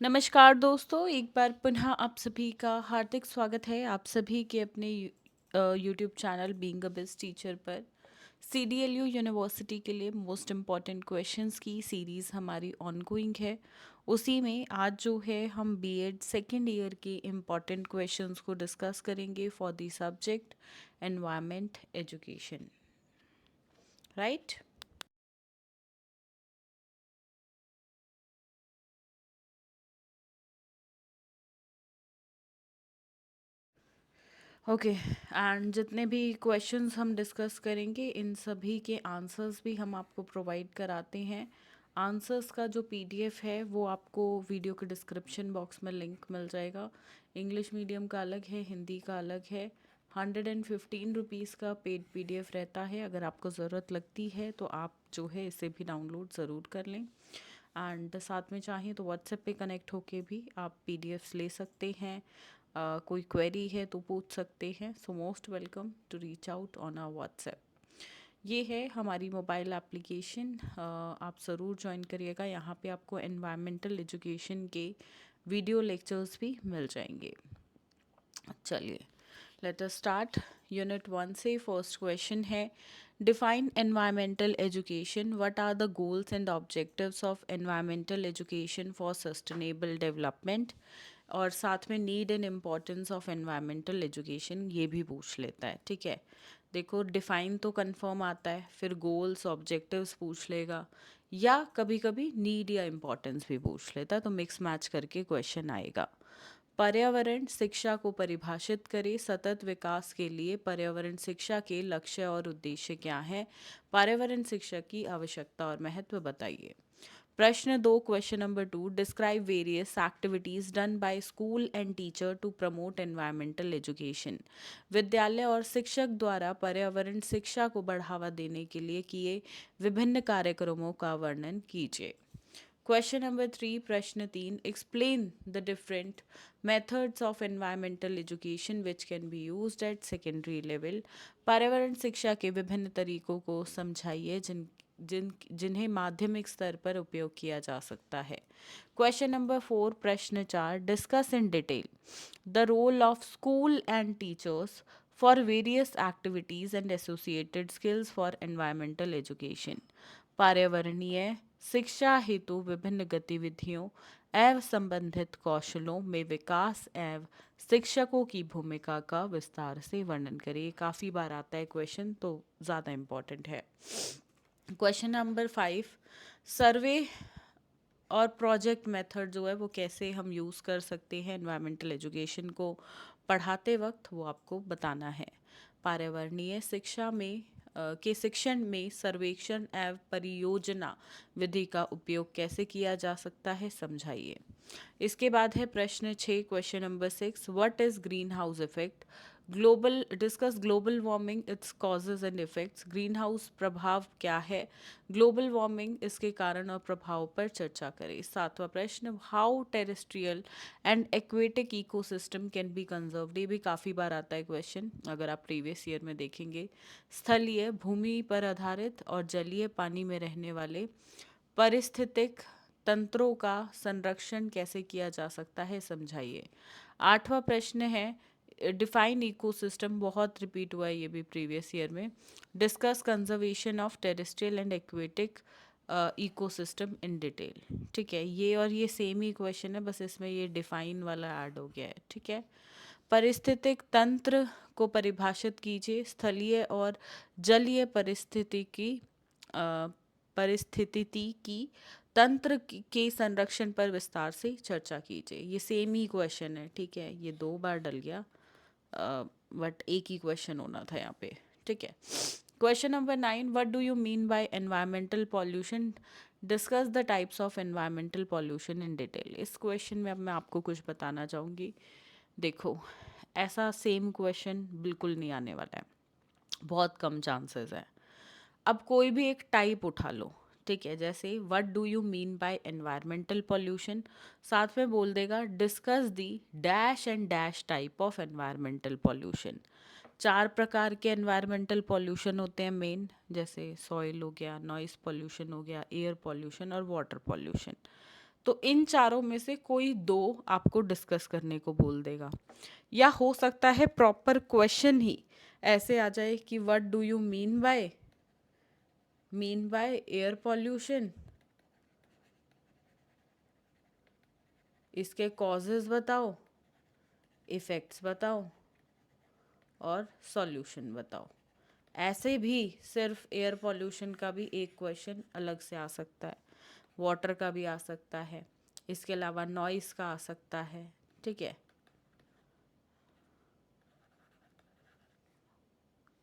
नमस्कार दोस्तों, एक बार पुनः आप सभी का हार्दिक स्वागत है आप सभी के अपने YouTube channel being a best teacher पर। CDLU यूनिवर्सिटी के लिए मोस्ट इम्पॉर्टेंट क्वेश्चंस की सीरीज़ हमारी ऑनगोइंग है। उसी में आज जो है हम बीएड सेकेंड ईयर के इम्पॉर्टेंट क्वेश्चंस को डिस्कस करेंगे for the subject environment education, right. Okay, and जितने भी क्वेश्चंस हम डिस्कस करेंगे इन सभी के आंसर्स भी हम आपको प्रोवाइड कराते हैं। आंसर्स का जो PDF है वो आपको वीडियो के डिस्क्रिप्शन बॉक्स में लिंक मिल जाएगा। इंग्लिश मीडियम का अलग है, हिंदी का अलग है। 115 रुपीज़ का पेड PDF रहता है। अगर आपको ज़रूरत लगती है तो आप जो है इसे भी डाउनलोड ज़रूर कर लें। एंड साथ में चाहें तो व्हाट्सएप पे कनेक्ट होके भी आप PDFs ले सकते हैं। कोई क्वेरी है तो पूछ सकते हैं। So most welcome to reach out on our WhatsApp. ये है हमारी मोबाइल एप्लीकेशन, आप ज़रूर ज्वाइन करिएगा। यहाँ पे आपको एनवायरमेंटल एजुकेशन के वीडियो लेक्चर्स भी मिल जाएंगे। चलिए लेट अस स्टार्ट। यूनिट 1 से फर्स्ट क्वेश्चन है, define environmental education. What are the goals and objectives of environmental education for sustainable development. और साथ में need and importance of environmental education ये भी पूछ लेता है। ठीक है, देखो डिफाइन तो कंफर्म आता है, फिर गोल्स ऑब्जेक्टिव्स पूछ लेगा, या कभी कभी नीड या इम्पोर्टेंस भी पूछ लेता है, तो मिक्स मैच करके क्वेश्चन आएगा। पर्यावरण शिक्षा को परिभाषित करें। सतत विकास के लिए पर्यावरण शिक्षा के लक्ष्य और उद्देश्य क्या हैं? पर्यावरण शिक्षा की आवश्यकता और महत्व बताइए। प्रश्न 2, question number 2, describe various activities done by school and teacher to promote environmental education. विद्यालय और शिक्षक द्वारा पर्यावरण शिक्षा को बढ़ावा देने के लिए किए विभिन्न कार्यक्रमों का वर्णन कीजिए। क्वेश्चन नंबर 3, प्रश्न 3, explain the different methods of environmental education which can be used eight secondary level. पर्यावरण शिक्षा के विभिन्न तरीकों को समझाइए जिन्हें माध्यमिक स्तर पर उपयोग किया जा सकता है। क्वेश्चन नंबर 4, प्रश्न 4, discuss in detail the role of school and teachers for various activities and associated skills for environmental education. पर्यावरणीय शिक्षा हेतु विभिन्न गतिविधियों एवं संबंधित कौशलों में विकास एवं शिक्षकों की भूमिका का विस्तार से वर्णन करिए। काफ़ी बार आता है क्वेश्चन, तो ज़्यादा इम्पोर्टेंट है। क्वेश्चन नंबर 5, सर्वे और प्रोजेक्ट मेथड जो है वो कैसे हम यूज़ कर सकते हैं एनवायरमेंटल एजुकेशन को पढ़ाते वक्त, वो आपको बताना है। पर्यावरणीय शिक्षा में के शिक्षण में सर्वेक्षण एवं परियोजना विधि का उपयोग कैसे किया जा सकता है, समझाइए। इसके बाद है प्रश्न 6, question number 6, what is green house effect. Global discuss global warming, its causes and effects. Green house प्रभाव क्या है, ग्लोबल वार्मिंग, इसके कारण और प्रभाव पर चर्चा करें। 7वां प्रश्न, how terrestrial and aquatic ecosystem can be conserved. ये भी काफ़ी बार आता है क्वेश्चन, अगर आप प्रीवियस ईयर में देखेंगे। स्थलीय भूमि पर आधारित और जलीय पानी में रहने वाले पारिस्थितिक तंत्रों का संरक्षण कैसे किया जा सकता है, समझाइए। 8वां प्रश्न है, डिफाइन इकोसिस्टम, बहुत रिपीट हुआ है ये भी प्रीवियस ईयर में। Discuss conservation of terrestrial and aquatic ecosystem in detail. ठीक है, ये और ये सेम ही क्वेश्चन है, बस इसमें ये डिफाइन वाला ऐड हो गया है। ठीक है, पारिस्थितिक तंत्र को परिभाषित कीजिए। स्थलीय और जलीय परिस्थिति की तंत्र के संरक्षण पर विस्तार से चर्चा कीजिए। ये सेम ही क्वेश्चन है। ठीक है, ये 2 बार डल गया, बट एक ही क्वेश्चन होना था यहाँ पे। ठीक है, question number 9, what do you mean by environmental pollution. Discuss the types of environmental pollution in detail. इस क्वेश्चन में अब मैं आपको कुछ बताना चाहूँगी। देखो, ऐसा सेम क्वेश्चन बिल्कुल नहीं आने वाला है, बहुत कम चांसेस है। अब कोई भी एक टाइप उठा लो, ठीक है, जैसे what do you mean by environmental pollution, साथ में बोल देगा discuss the dash and dash type of environmental pollution. 4 प्रकार के एनवायरमेंटल पॉल्यूशन होते हैं मेन, जैसे सॉइल हो गया, नॉइस पॉल्यूशन हो गया, एयर पॉल्यूशन और वाटर पॉल्यूशन। तो इन चारों में से कोई दो आपको डिस्कस करने को बोल देगा, या हो सकता है प्रॉपर क्वेश्चन ही ऐसे आ जाए कि what do you mean by air pollution, इसके कॉजेज बताओ, इफ़ेक्ट्स बताओ और सॉल्यूशन बताओ। ऐसे भी सिर्फ एयर पॉल्यूशन का भी एक क्वेश्चन अलग से आ सकता है, वाटर का भी आ सकता है, इसके अलावा नॉइस का आ सकता है। ठीक है,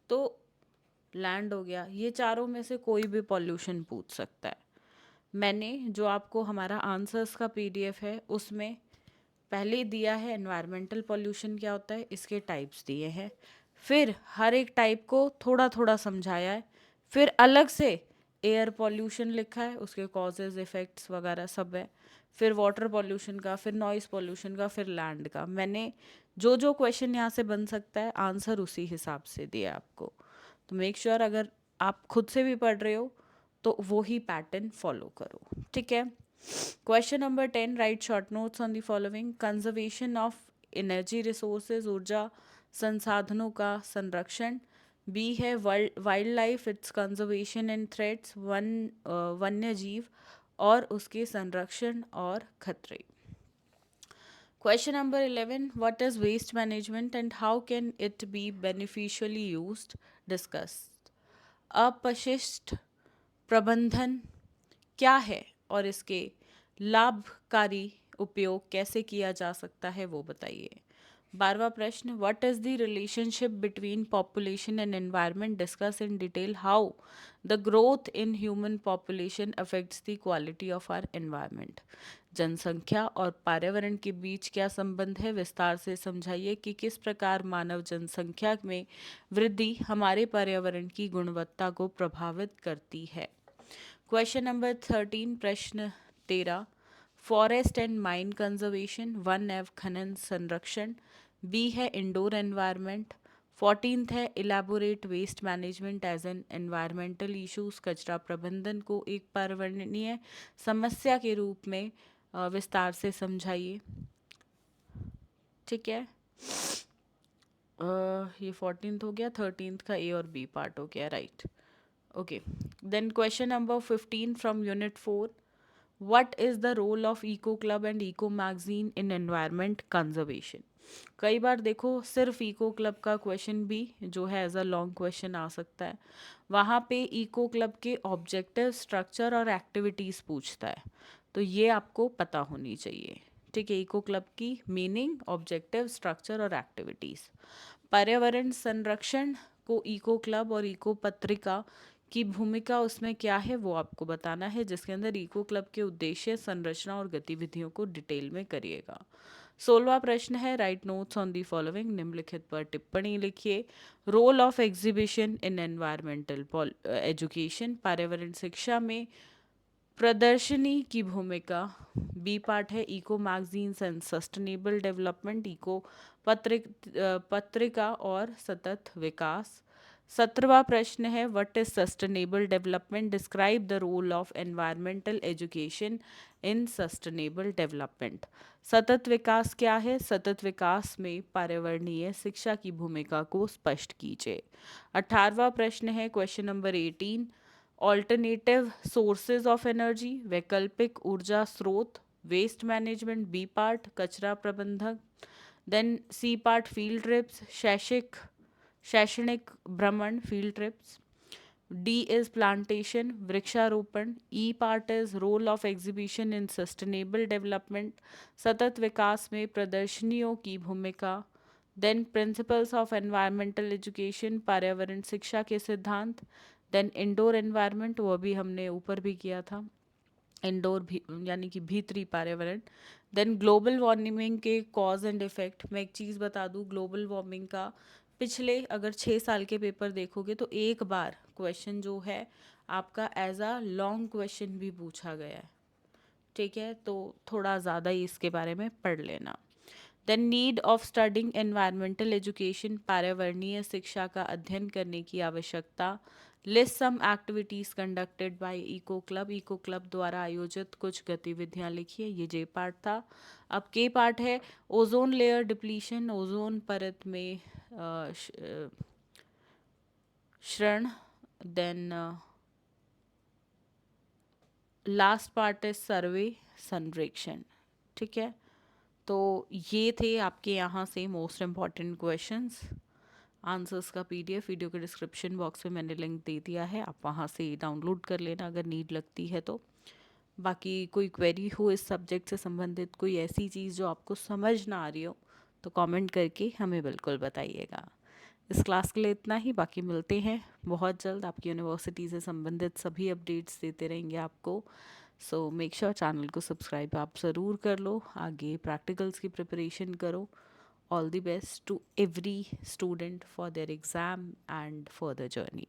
तो लैंड हो गया, ये चारों में से कोई भी पॉल्यूशन पूछ सकता है। मैंने जो आपको हमारा आंसर्स का पीडीएफ है उसमें पहले दिया है एनवायरमेंटल पॉल्यूशन क्या होता है, इसके टाइप्स दिए हैं, फिर हर एक टाइप को थोड़ा थोड़ा समझाया है, फिर अलग से एयर पॉल्यूशन लिखा है, उसके कॉजेज इफ़ेक्ट्स वगैरह सब है, फिर वाटर पॉल्यूशन का, फिर नॉइस पॉल्यूशन का, फिर लैंड का। मैंने जो जो क्वेश्चन यहाँ से बन सकता है आंसर उसी हिसाब से दिया आपको। तो मेक श्योर अगर आप खुद से भी पढ़ रहे हो तो वो ही पैटर्न फॉलो करो। ठीक है, question number 10, right short notes on the following. Conservation of energy resources, ऊर्जा संसाधनों का संरक्षण। बी है wild life, it's conservation and threats, वन्य जीव और उसके संरक्षण और खतरे। Question number 11, what is waste management and how can it be beneficially used? Discussed. अपशिष्ट प्रबंधन क्या है और इसके लाभकारी उपयोग कैसे किया जा सकता है वो बताइए। 12वां प्रश्न, what is the relationship between population and environment, discuss in detail how the growth in human population affects the quality of our environment. जनसंख्या और पर्यावरण के बीच क्या संबंध है, विस्तार से समझाइए कि किस प्रकार मानव जनसंख्या में वृद्धि हमारे पर्यावरण की गुणवत्ता को प्रभावित करती है। क्वेश्चन नंबर 13, प्रश्न 13, फॉरेस्ट एंड माइन कंजर्वेशन, वन एवं खनन संरक्षण। बी है इंडोर एनवायरनमेंट। 14th है elaborate waste management as an environmental issues, कचरा प्रबंधन को एक पर्यावरणीय समस्या के रूप में विस्तार से समझाइए। ठीक है, ये 14th हो गया, 13th का ए और बी पार्ट हो गया, right. Okay, then question number 15 from unit 4, what is the role of eco club and eco magazine in environment conservation. कई बार देखो सिर्फ इको क्लब का क्वेश्चन भी जो है एज अ लॉन्ग क्वेश्चन आ सकता है, वहाँ पे इको क्लब के ऑब्जेक्टिव, स्ट्रक्चर और एक्टिविटीज़ पूछता है, तो ये आपको पता होनी चाहिए। ठीक है, इको क्लब की मीनिंग, ऑब्जेक्टिव, स्ट्रक्चर और एक्टिविटीज़। पर्यावरण संरक्षण को इको क्लब और इको पत्रिका की भूमिका उसमें क्या है वो आपको बताना है, जिसके अंदर इको क्लब के उद्देश्य, संरचना और गतिविधियों को डिटेल में करिएगा। 16वां प्रश्न है, write notes on the following, निम्नलिखित पर टिप्पणी लिखिए। Role of exhibition in environmental education, पर्यावरण शिक्षा में प्रदर्शनी की भूमिका। बी पार्ट है eco magazines and sustainable development, eco पत्रिका और सतत विकास। 17वां प्रश्न है, what is sustainable development, describe the role of environmental education in sustainable development. सतत विकास क्या है, सतत विकास में पर्यावरणीय शिक्षा की भूमिका को स्पष्ट कीजिए। 18वां प्रश्न है, question number 18, alternative sources of energy, वैकल्पिक ऊर्जा स्रोत। वेस्ट मैनेजमेंट बी पार्ट, कचरा प्रबंधन। Then C part, field trips, शैक्षणिक भ्रमण, field trips. D is plantation, वृक्षारोपण। E part is role of exhibition in sustainable development, सतत विकास में प्रदर्शनियों की भूमिका। Then principles of environmental education, पर्यावरण शिक्षा के सिद्धांत। देन इंडोर एनवायरनमेंट, वो भी हमने ऊपर भी किया था, इंडोर भी यानी कि भीतरी पर्यावरण। देन ग्लोबल वार्मिंग के कॉज एंड इफेक्ट। मैं एक चीज़ बता दूँ, ग्लोबल वार्मिंग का पिछले अगर 6 साल के पेपर देखोगे तो एक बार क्वेश्चन जो है आपका एज अ लॉन्ग क्वेश्चन भी पूछा गया है। ठीक है, तो थोड़ा ज़्यादा ही इसके बारे में पढ़ लेना। Then need of studying environmental education, पर्यावरणीय शिक्षा का अध्ययन करने की आवश्यकता। List some activities conducted by eco club. Eco club द्वारा आयोजित कुछ गतिविधियां लिखिए। ये जे पार्ट था। अब के पार्ट है ओजोन लेयर डिप्लीशन, ओजोन परत में क्षरण। देन लास्ट पार्ट है सर्वे, संरक्षण। ठीक है, तो ये थे आपके यहाँ से मोस्ट इम्पॉर्टेंट क्वेश्चंस। आंसर्स का पीडीएफ वीडियो के डिस्क्रिप्शन बॉक्स में मैंने लिंक दे दिया है, आप वहाँ से डाउनलोड कर लेना अगर नीड लगती है तो। बाकी कोई क्वेरी हो इस सब्जेक्ट से संबंधित, कोई ऐसी चीज़ जो आपको समझ ना आ रही हो, तो कमेंट करके हमें बिल्कुल बताइएगा। इस क्लास के लिए इतना ही, बाकी मिलते हैं बहुत जल्द। आपकी यूनिवर्सिटी से संबंधित सभी अपडेट्स देते रहेंगे आपको। सो मेक श्योर चैनल को सब्सक्राइब आप ज़रूर कर लो, आगे प्रैक्टिकल्स की प्रिपरेशन करो। All the best to every student for their exam and further journey.